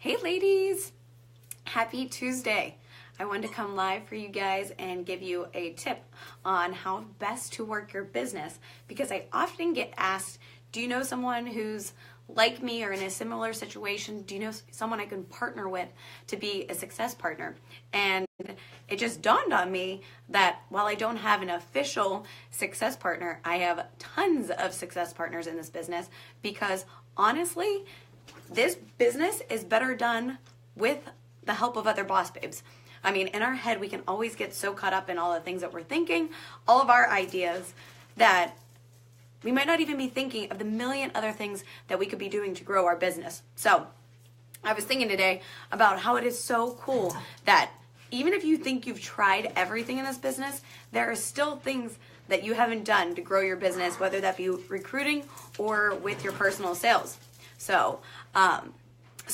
Hey ladies, happy Tuesday. I wanted to come live for you guys and give you a tip on how best to work your business, because I often get asked, do you know someone who's like me or in a similar situation? Do you know someone I can partner with to be a success partner? And it just dawned on me that while I don't have an official success partner, I have tons of success partners in this business, because honestly, this business is better done with the help of other boss babes. I mean, in our head, we can always get so caught up in all the things that we're thinking, all of our ideas, that we might not even be thinking of the million other things that we could be doing to grow our business. So I was thinking today about how it is so cool that even if you think you've tried everything in this business, there are still things that you haven't done to grow your business, whether that be recruiting or with your personal sales. So I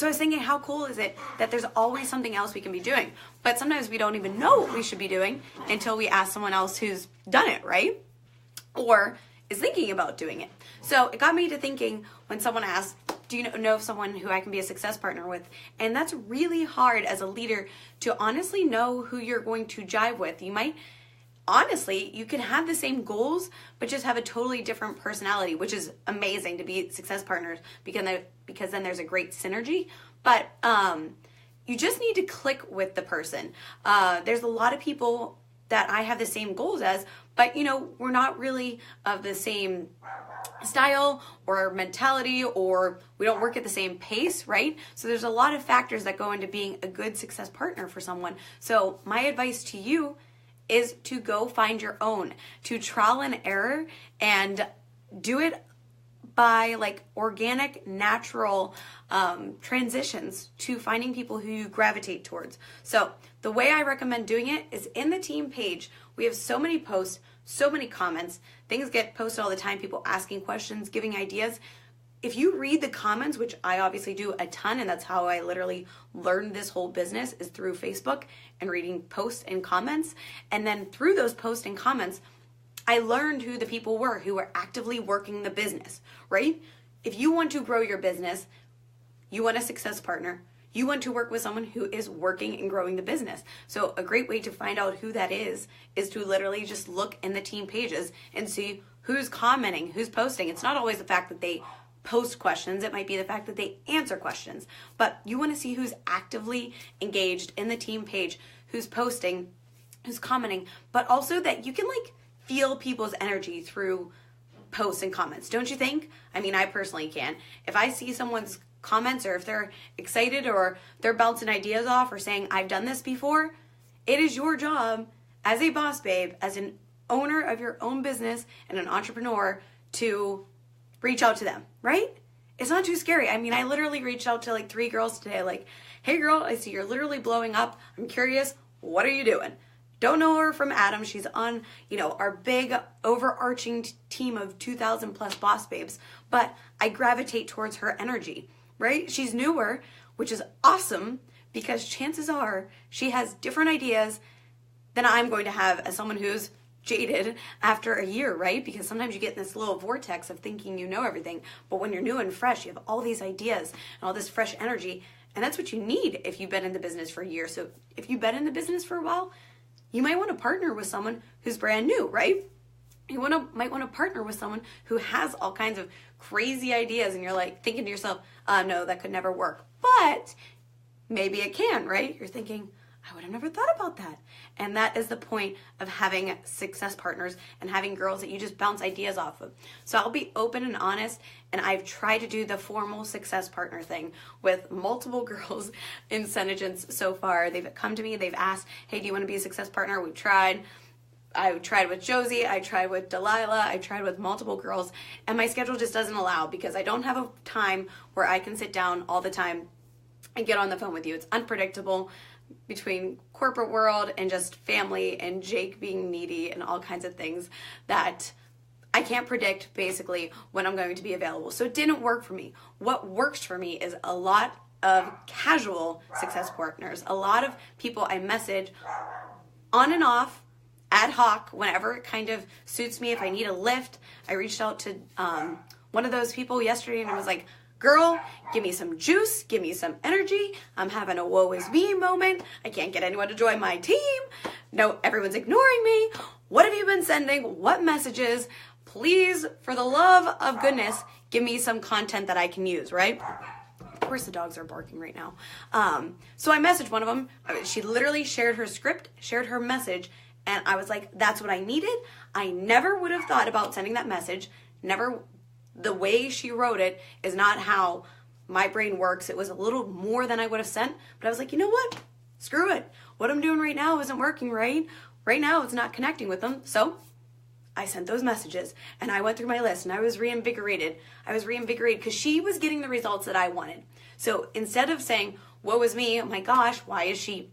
was thinking, how cool is it that there's always something else we can be doing? But sometimes we don't even know what we should be doing until we ask someone else who's done it, right? Or is thinking about doing it. So it got me to thinking when someone asks, do you know someone who I can be a success partner with? And that's really hard as a leader to honestly know who you're going to jive with. Honestly, you can have the same goals, but just have a totally different personality, which is amazing to be success partners, because then there's a great synergy. But you just need to click with the person. There's a lot of people that I have the same goals as, but we're not really of the same style or mentality, or we don't work at the same pace, right? So there's a lot of factors that go into being a good success partner for someone. So my advice to you is to go find your own, to trial and error, and do it by organic, natural transitions to finding people who you gravitate towards. So the way I recommend doing it is in the team page. We have so many posts, so many comments. Things get posted all the time, people asking questions, giving ideas. If you read the comments, which I obviously do a ton, and that's how I literally learned this whole business, is through Facebook and reading posts and comments. And then through those posts and comments, I learned who the people were who were actively working the business, right? If you want to grow your business, you want a success partner, you want to work with someone who is working and growing the business. So a great way to find out who that is to literally just look in the team pages and see who's commenting, who's posting. It's not always the fact that they post questions. It might be the fact that they answer questions. But you want to see who's actively engaged in the team page, who's posting, who's commenting, but also that you can feel people's energy through posts and comments. Don't you think? I mean, I personally can. If I see someone's comments, or if they're excited or they're bouncing ideas off or saying, I've done this before, it is your job as a boss babe, as an owner of your own business and an entrepreneur, to reach out to them, right? It's not too scary. I mean, I literally reached out to 3 girls today, hey girl, I see you're literally blowing up. I'm curious, what are you doing? Don't know her from Adam. She's on, our big overarching team of 2,000 plus boss babes, but I gravitate towards her energy, right? She's newer, which is awesome, because chances are she has different ideas than I'm going to have as someone who's jaded after a year, right? Because sometimes you get in this little vortex of thinking you know everything, but when you're new and fresh, you have all these ideas and all this fresh energy, and that's what you need if you've been in the business for a year. So if you've been in the business for a while, you might want to partner with someone who's brand new, right? You might want to partner with someone who has all kinds of crazy ideas, and you're thinking to yourself, no, that could never work. But maybe it can, right? You're thinking, I would have never thought about that. And that is the point of having success partners and having girls that you just bounce ideas off of. So I'll be open and honest, and I've tried to do the formal success partner thing with multiple girls in Senegence so far. They've come to me, they've asked, hey, do you want to be a success partner? We've tried. I tried with Josie, I tried with Delilah, I tried with multiple girls, and my schedule just doesn't allow, because I don't have a time where I can sit down all the time and get on the phone with you. It's unpredictable between corporate world and just family and Jake being needy and all kinds of things that I can't predict basically when I'm going to be available. So it didn't work for me. What works for me is a lot of casual success partners, a lot of people I message on and off, ad hoc, whenever it kind of suits me. If I need a lift, I reached out to one of those people yesterday and I was like, girl, give me some juice, give me some energy. I'm having a woe is me moment. I can't get anyone to join my team. No, everyone's ignoring me. What have you been sending? What messages? Please, for the love of goodness, give me some content that I can use, right? Of course the dogs are barking right now. So I messaged one of them. She literally shared her script, shared her message, and I was like, that's what I needed. I never would have thought about sending that message. Never. The way she wrote it is not how my brain works. It was a little more than I would have sent, but I was like, you know what? Screw it. What I'm doing right now isn't working right. Right now it's not connecting with them. So I sent those messages and I went through my list and I was reinvigorated. Because she was getting the results that I wanted. So instead of saying, woe is me, oh my gosh, why is she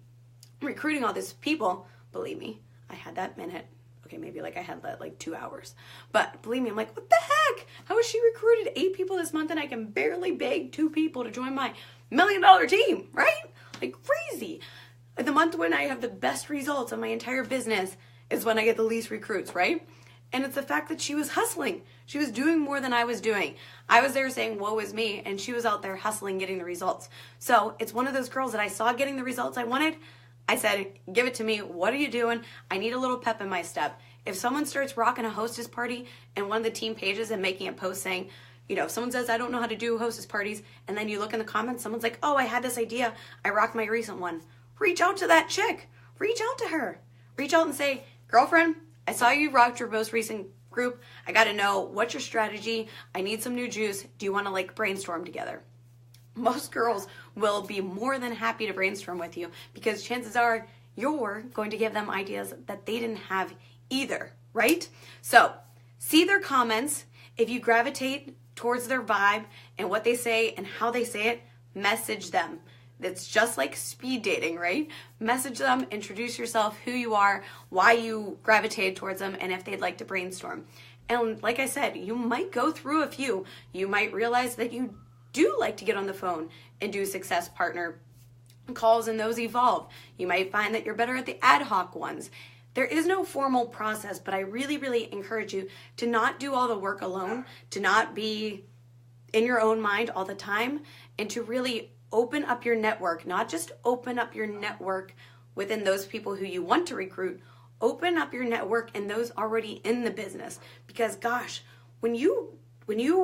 recruiting all these people? Believe me, I had that minute. Okay, maybe like I had that like 2 hours. But believe me, I'm like, what the heck? How has she recruited 8 people this month and I can barely beg 2 people to join my $1 million team, right? Like crazy. The month when I have the best results of my entire business is when I get the least recruits, right? And it's the fact that she was hustling. She was doing more than I was doing. I was there saying, woe is me, and she was out there hustling, getting the results. So it's one of those girls that I saw getting the results I wanted. I said, give it to me. What are you doing? I need a little pep in my step. If someone starts rocking a hostess party in one of the team pages and making a post saying, you know, if someone says, I don't know how to do hostess parties, and then you look in the comments, someone's like, oh, I had this idea. I rocked my recent one. Reach out to that chick. Reach out to her. Reach out and say, girlfriend, I saw you rocked your most recent group. I got to know, what's your strategy? I need some new juice. Do you want to like brainstorm together? Most girls will be more than happy to brainstorm with you because chances are you're going to give them ideas that they didn't have either, right? So see their comments. If you gravitate towards their vibe and what they say and how they say it, message them. It's just like speed dating, right? Message them, introduce yourself, who you are, why you gravitated towards them, and if they'd like to brainstorm. And like I said, you might go through a few. You might realize that you do like to get on the phone and do success partner calls, and those evolve. You might find that you're better at the ad hoc ones. There is no formal process, but I really, really encourage you to not do all the work alone, to not be in your own mind all the time, and to really open up your network. Not just open up your network within those people who you want to recruit, open up your network in those already in the business. Because gosh, when you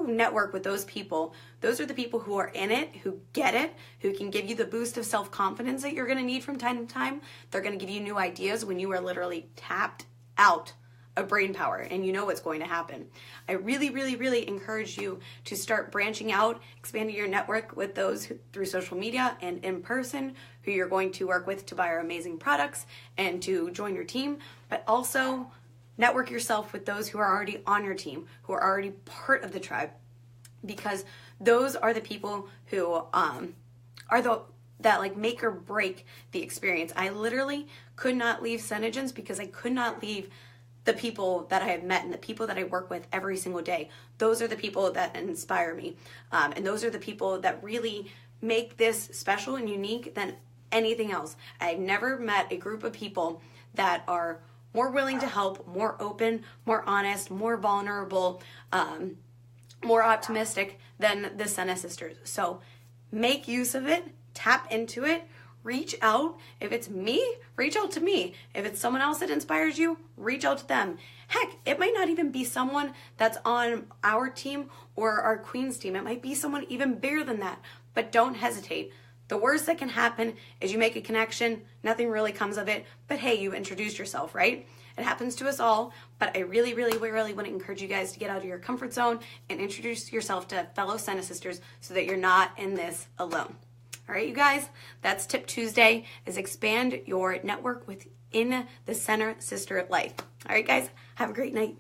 network with those people, those are the people who are in it, who get it, who can give you the boost of self-confidence that you're going to need from time to time. They're going to give you new ideas when you are literally tapped out of brain power and you know what's going to happen. I really, really, really encourage you to start branching out, expanding your network with those through social media and in person who you're going to work with to buy our amazing products and to join your team, but also network yourself with those who are already on your team, who are already part of the tribe, because those are the people who that like make or break the experience. I literally could not leave Senegens because I could not leave the people that I have met and the people that I work with every single day. Those are the people that inspire me. And those are the people that really make this special and unique than anything else. I've never met a group of people that are more willing to help, more open, more honest, more vulnerable, more optimistic than the Sena sisters. So make use of it, tap into it, reach out. If it's me, reach out to me. If it's someone else that inspires you, reach out to them. Heck, it might not even be someone that's on our team or our Queen's team. It might be someone even bigger than that, but don't hesitate. The worst that can happen is you make a connection, nothing really comes of it, but hey, you introduced yourself, right? It happens to us all, but I really, really, really want to encourage you guys to get out of your comfort zone and introduce yourself to fellow Sena sisters so that you're not in this alone. All right, you guys, that's Tip Tuesday, is expand your network within the Sena sister life. All right, guys, have a great night.